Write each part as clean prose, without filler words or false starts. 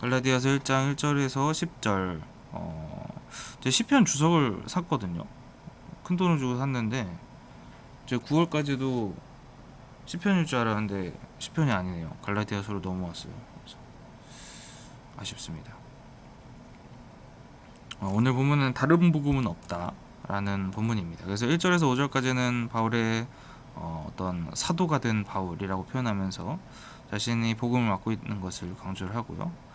갈라디아서 1장 1절에서 10절. 제 시편 주석을 샀거든요. 큰 돈을 주고 샀는데 제 9월까지도 시편일 줄 알았는데 시편이 아니네요. 갈라디아서로 넘어왔어요. 그래서 아쉽습니다. 오늘 본문은 다른 복음은 없다라는 본문입니다. 그래서 1절에서 5절까지는 바울의 어떤 사도가 된 바울이라고 표현하면서 자신이 복음을 맡고 있는 것을 강조를 하고요.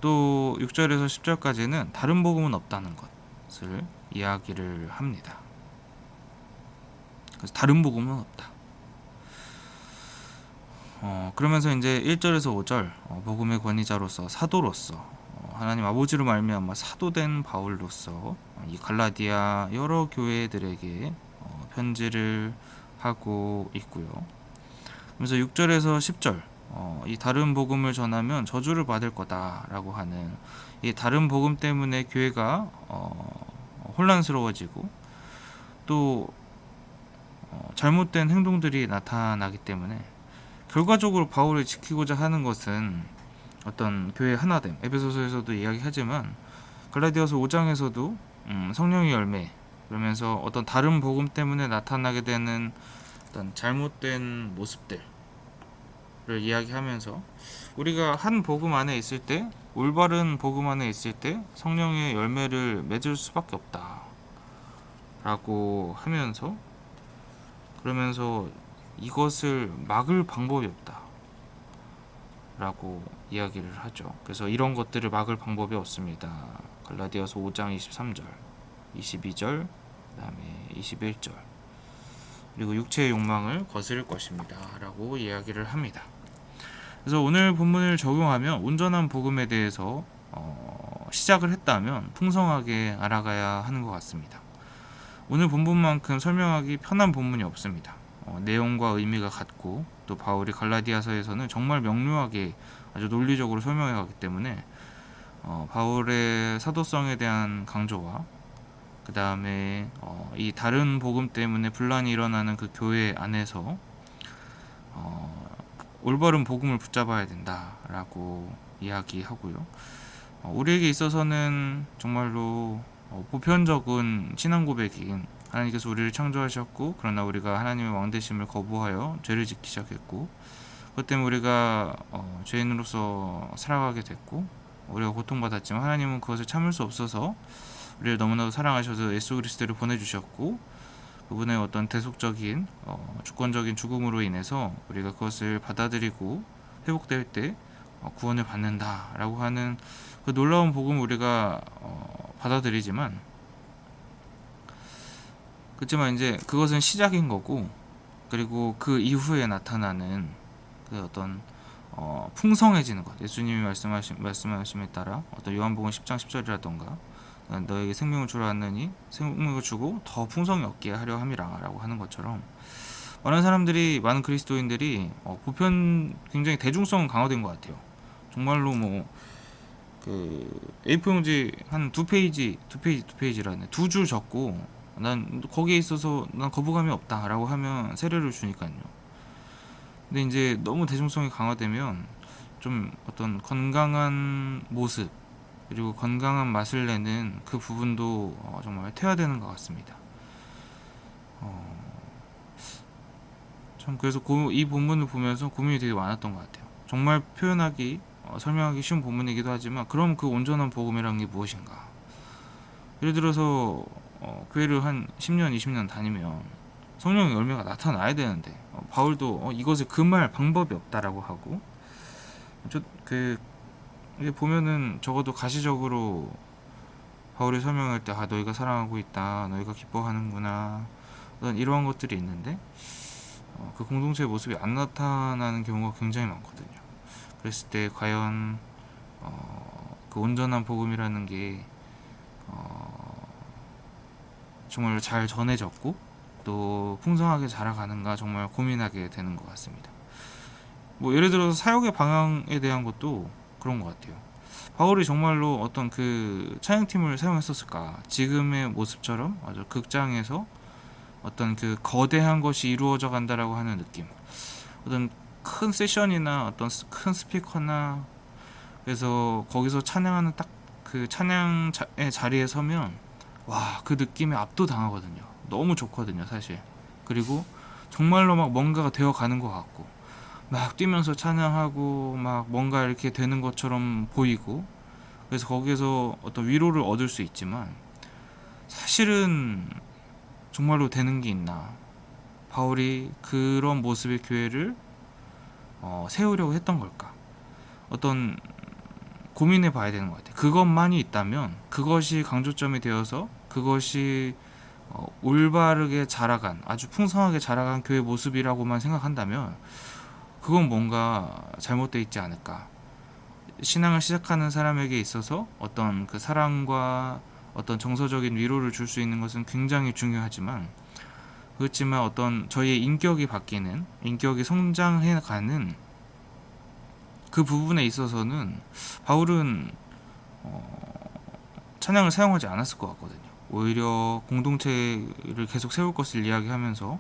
또 6절에서 10절까지는 다른 복음은 없다는 것을 이야기를 합니다. 그래서 다른 복음은 없다. 그러면서 이제 1절에서 5절 복음의 권위자로서 사도로서 하나님 아버지로 말미암아 사도된 바울로서 이 갈라디아 여러 교회들에게 편지를 하고 있고요. 그래서 6절에서 10절 이 다른 복음을 전하면 저주를 받을 거다라고 하는 이 다른 복음 때문에 교회가 혼란스러워지고 또 잘못된 행동들이 나타나기 때문에 결과적으로 바울을 지키고자 하는 것은 어떤 교회 하나됨, 에베소서에서도 이야기하지만 갈라디아서 5장에서도 성령의 열매, 그러면서 어떤 다른 복음 때문에 나타나게 되는 어떤 잘못된 모습들을 이야기하면서 우리가 한 복음 안에 있을 때, 올바른 복음 안에 있을 때 성령의 열매를 맺을 수밖에 없다라고 하면서, 그러면서 이것을 막을 방법이 없다 라고 이야기를 하죠. 그래서 이런 것들을 막을 방법이 없습니다. 갈라디아서 5장 23절, 22절, 그 다음에 21절. 그리고 육체의 욕망을 거스를 것입니다 라고 이야기를 합니다. 그래서 오늘 본문을 적용하면 온전한 복음에 대해서 시작을 했다면 풍성하게 알아가야 하는 것 같습니다. 오늘 본문만큼 설명하기 편한 본문이 없습니다. 내용과 의미가 같고 또 바울이 갈라디아서에서는 정말 명료하게 아주 논리적으로 설명해 가기 때문에 바울의 사도성에 대한 강조와 그 다음에 이 다른 복음 때문에 분란이 일어나는 그 교회 안에서 올바른 복음을 붙잡아야 된다라고 이야기하고요. 우리에게 있어서는 정말로 보편적인 신앙 고백인 하나님께서 우리를 창조하셨고 그러나 우리가 하나님의 왕되심을 거부하여 죄를 짓기 시작했고 그것 때문에 우리가 죄인으로서 살아가게 됐고 우리가 고통받았지만 하나님은 그것을 참을 수 없어서 우리를 너무나도 사랑하셔서 예수 그리스도를 보내주셨고 그분의 어떤 대속적인 주권적인 죽음으로 인해서 우리가 그것을 받아들이고 회복될 때 구원을 받는다라고 하는 그 놀라운 복음을 우리가 받아들이지만 그렇지만 이제 그것은 시작인 거고 그리고 그 이후에 나타나는 그 어떤 풍성해지는 것, 예수님이 말씀하심에 따라 어떤 요한복음 10장 10절이라던가 너에게 생명을 주라 하느니 생명을 주고 더 풍성히 얻게 하려 함이라 라고 하는 것처럼 많은 그리스도인들이 보편 굉장히 대중성은 강화된 것 같아요. 정말로 뭐 그 A4용지 한 두 페이지라네 두 줄 적고 난 거기에 있어서 난 거부감이 없다라고 하면 세례를 주니까요. 근데 이제 너무 대중성이 강화되면 좀 어떤 건강한 모습 그리고 건강한 맛을 내는 그 부분도 정말 퇴화되는 것 같습니다. 참 그래서 이 본문을 보면서 고민이 되게 많았던 것 같아요. 정말 설명하기 쉬운 본문이기도 하지만 그럼 그 온전한 복음이란 게 무엇인가? 예를 들어서 교회를 한 10년, 20년 다니면 성령의 열매가 나타나야 되는데 바울도 이것을 금할 방법이 없다라고 하고 이게 보면은 적어도 가시적으로 바울이 설명할 때 너희가 사랑하고 있다, 너희가 기뻐하는구나 이러한 것들이 있는데 그 공동체의 모습이 안 나타나는 경우가 굉장히 많거든요. 그랬을 때 과연 그 온전한 복음이라는 게 정말 잘 전해졌고 또 풍성하게 자라가는가 정말 고민하게 되는 것 같습니다. 뭐 예를 들어서 사역의 방향에 대한 것도 그런 것 같아요. 바울이 정말로 어떤 그 찬양팀을 사용했었을까? 지금의 모습처럼 아주 극장에서 어떤 그 거대한 것이 이루어져 간다라고 하는 느낌, 어떤 큰 세션이나 어떤 큰 스피커나 그래서 거기서 찬양하는 딱 그 찬양의 자리에 서면 와, 그 느낌에 압도당하거든요. 너무 좋거든요, 사실. 그리고 정말로 막 뭔가가 되어 가는 것 같고 막 뛰면서 찬양하고 막 뭔가 이렇게 되는 것처럼 보이고, 그래서 거기에서 어떤 위로를 얻을 수 있지만 사실은 정말로 되는 게 있나, 바울이 그런 모습의 교회를 세우려고 했던 걸까, 어떤 고민해 봐야 되는 것 같아요. 그것만이 있다면, 그것이 강조점이 되어서 그것이 올바르게 자라간, 아주 풍성하게 자라간 교회 모습이라고만 생각한다면 그건 뭔가 잘못되어 있지 않을까. 신앙을 시작하는 사람에게 있어서 어떤 그 사랑과 어떤 정서적인 위로를 줄 수 있는 것은 굉장히 중요하지만, 그렇지만 어떤 저희의 인격이 바뀌는, 인격이 성장해가는 그 부분에 있어서는 바울은 찬양을 사용하지 않았을 것 같거든요. 오히려 공동체를 계속 세울 것을 이야기하면서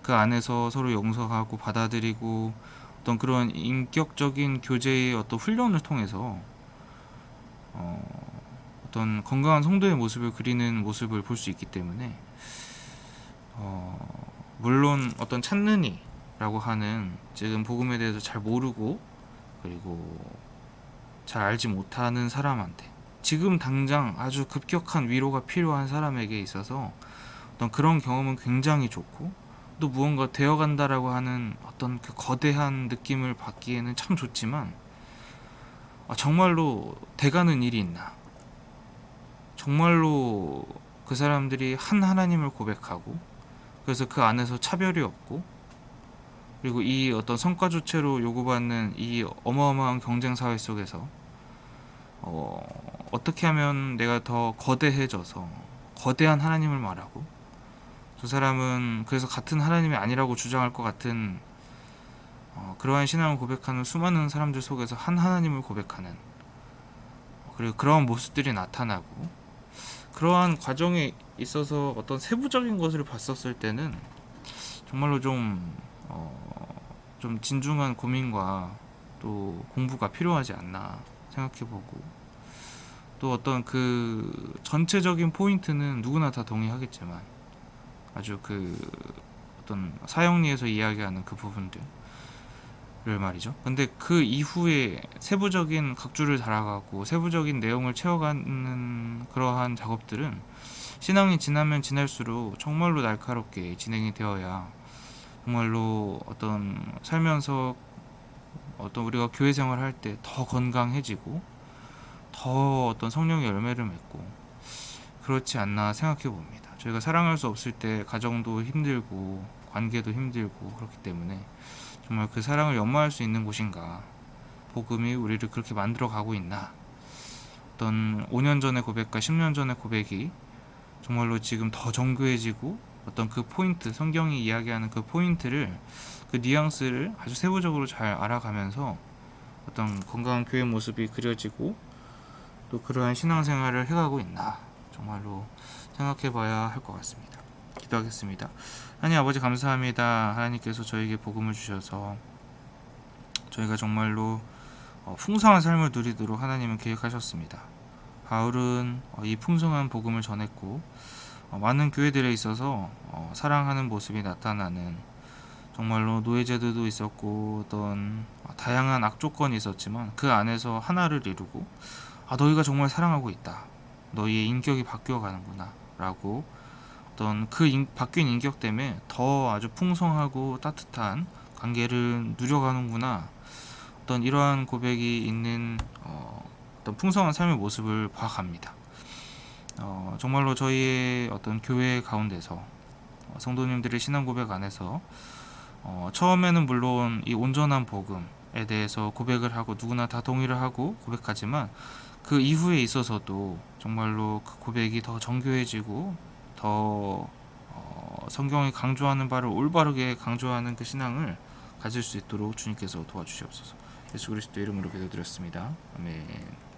그 안에서 서로 용서하고 받아들이고 어떤 그런 인격적인 교제의 어떤 훈련을 통해서 어떤 건강한 성도의 모습을 그리는 모습을 볼 수 있기 때문에, 물론 어떤 찾는 이라고 하는, 지금 복음에 대해서 잘 모르고 그리고 잘 알지 못하는 사람한테, 지금 당장 아주 급격한 위로가 필요한 사람에게 있어서 어떤 그런 경험은 굉장히 좋고, 또 무언가 되어간다라고 하는 어떤 그 거대한 느낌을 받기에는 참 좋지만, 정말로 돼가는 일이 있나, 정말로 그 사람들이 한 하나님을 고백하고, 그래서 그 안에서 차별이 없고, 그리고 이 어떤 성과 주체로 요구받는 이 어마어마한 경쟁 사회 속에서 어떻게 하면 내가 더 거대해져서 거대한 하나님을 말하고, 두 사람은 그래서 같은 하나님이 아니라고 주장할 것 같은 그러한 신앙을 고백하는 수많은 사람들 속에서 한 하나님을 고백하는, 그리고 그러한 모습들이 나타나고, 그러한 과정에 있어서 어떤 세부적인 것을 봤었을 때는 정말로 좀 진중한 고민과 또 공부가 필요하지 않나 생각해보고, 또 어떤 그 전체적인 포인트는 누구나 다 동의하겠지만 아주 그 어떤 사형리에서 이야기하는 그 부분들을 말이죠. 근데 그 이후에 세부적인 각주를 달아가고 세부적인 내용을 채워가는 그러한 작업들은 신앙이 지나면 지날수록 정말로 날카롭게 진행이 되어야 정말로 어떤 살면서 어떤 우리가 교회 생활을 할 때 더 건강해지고 더 어떤 성령의 열매를 맺고 그렇지 않나 생각해 봅니다. 저희가 사랑할 수 없을 때 가정도 힘들고 관계도 힘들고 그렇기 때문에 정말 그 사랑을 연마할 수 있는 곳인가, 복음이 우리를 그렇게 만들어 가고 있나, 어떤 5년 전의 고백과 10년 전의 고백이 정말로 지금 더 정교해지고 어떤 그 포인트, 성경이 이야기하는 그 포인트를, 그 뉘앙스를 아주 세부적으로 잘 알아가면서 어떤 건강한 교회 모습이 그려지고 또 그러한 신앙생활을 해가고 있나, 정말로 생각해 봐야 할 것 같습니다. 기도하겠습니다. 하나님 아버지, 감사합니다. 하나님께서 저에게 복음을 주셔서 저희가 정말로 풍성한 삶을 누리도록 하나님은 계획하셨습니다. 바울은 이 풍성한 복음을 전했고, 많은 교회들에 있어서 사랑하는 모습이 나타나는, 정말로 노예제도도 있었고 어떤 다양한 악조건이 있었지만 그 안에서 하나를 이루고, 너희가 정말 사랑하고 있다, 너희의 인격이 바뀌어 가는구나 라고, 어떤 그 바뀐 인격 때문에 더 아주 풍성하고 따뜻한 관계를 누려가는구나, 어떤 이러한 고백이 있는 어떤 풍성한 삶의 모습을 봐갑니다. 정말로 저희의 어떤 교회 가운데서 성도님들의 신앙 고백 안에서 처음에는 물론 이 온전한 복음에 대해서 고백을 하고 누구나 다 동의를 하고 고백하지만, 그 이후에 있어서도 정말로 그 고백이 더 정교해지고 더 성경이 강조하는 바를 올바르게 강조하는 그 신앙을 가질 수 있도록 주님께서 도와주시옵소서. 예수 그리스도 이름으로 기도드렸습니다. 아멘.